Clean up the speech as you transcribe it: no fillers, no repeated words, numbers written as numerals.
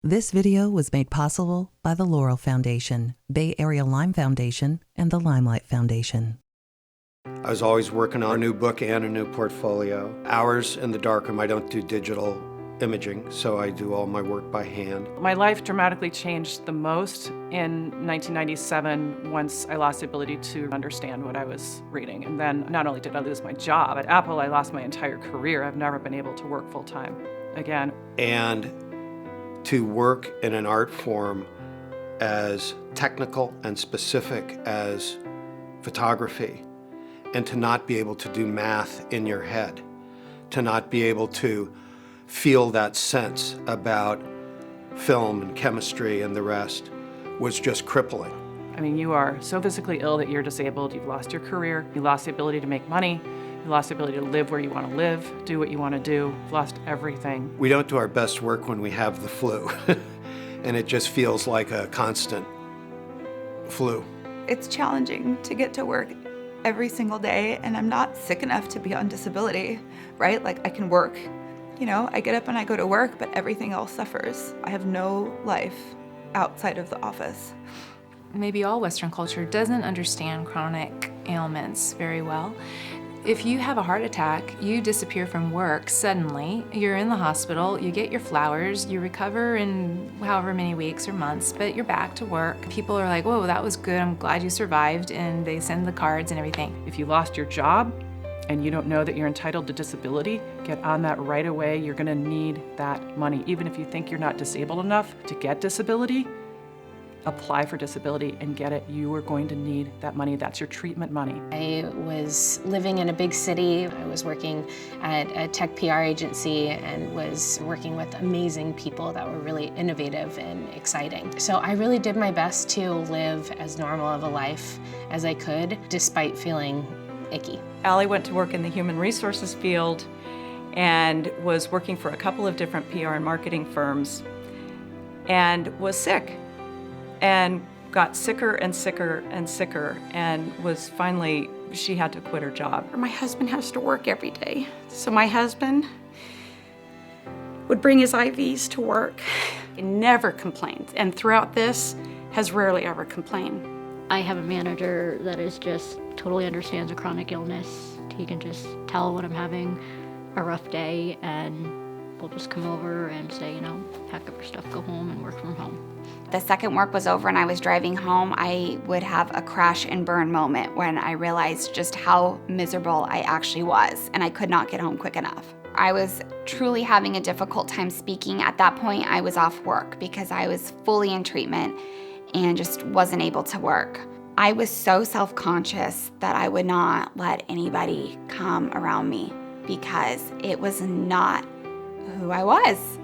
This video was made possible by the Laurel Foundation, Bay Area Lyme Foundation, and the Limelight Foundation. I was always working on a new book and a new portfolio. Hours in the darkroom. I don't do digital imaging, so I do all my work by hand. My life dramatically changed the most in 1997 once I lost the ability to understand what I was reading. And then not only did I lose my job at Apple, I lost my entire career. I've never been able to work full-time again. And to work in an art form as technical and specific as photography, and to not be able to do math in your head, to not be able to feel that sense about film and chemistry and the rest, was just crippling. I mean, you are so physically ill that you're disabled, you've lost your career, you lost the ability to make money, you lost the ability to live where you want to live, do what you want to do, you've lost everything. We don't do our best work when we have the flu, and it just feels like a constant flu. It's challenging to get to work every single day, and I'm not sick enough to be on disability, right? Like, I can work, you know, I get up and I go to work, but everything else suffers. I have no life outside of the office. Maybe all Western culture doesn't understand chronic ailments very well. If you have a heart attack, you disappear from work suddenly, you're in the hospital, you get your flowers, you recover in however many weeks or months, but you're back to work. People are like, whoa, that was good, I'm glad you survived, and they send the cards and everything. If you lost your job and you don't know that you're entitled to disability, get on that right away. You're gonna need that money. Even if you think you're not disabled enough to get disability, apply for disability and get it. You are going to need that money. That's your treatment money. I was living in a big city. I was working at a tech PR agency and was working with amazing people that were really innovative and exciting. So I really did my best to live as normal of a life as I could, despite feeling icky. Allie went to work in the human resources field and was working for a couple of different PR and marketing firms and was sick. And got sicker and sicker and sicker, and was finally, she had to quit her job. My husband has to work every day. So my husband would bring his IVs to work. He never complained, and throughout this, has rarely ever complained. I have a manager that is just totally understands a chronic illness. He can just tell when I'm having a rough day, and we'll just come over and say, you know, pack up your stuff, go home, and work from home. The second work was over and I was driving home, I would have a crash and burn moment when I realized just how miserable I actually was, and I could not get home quick enough. I was truly having a difficult time speaking. At that point, I was off work because I was fully in treatment and just wasn't able to work. I was so self-conscious that I would not let anybody come around me because it was not who I was.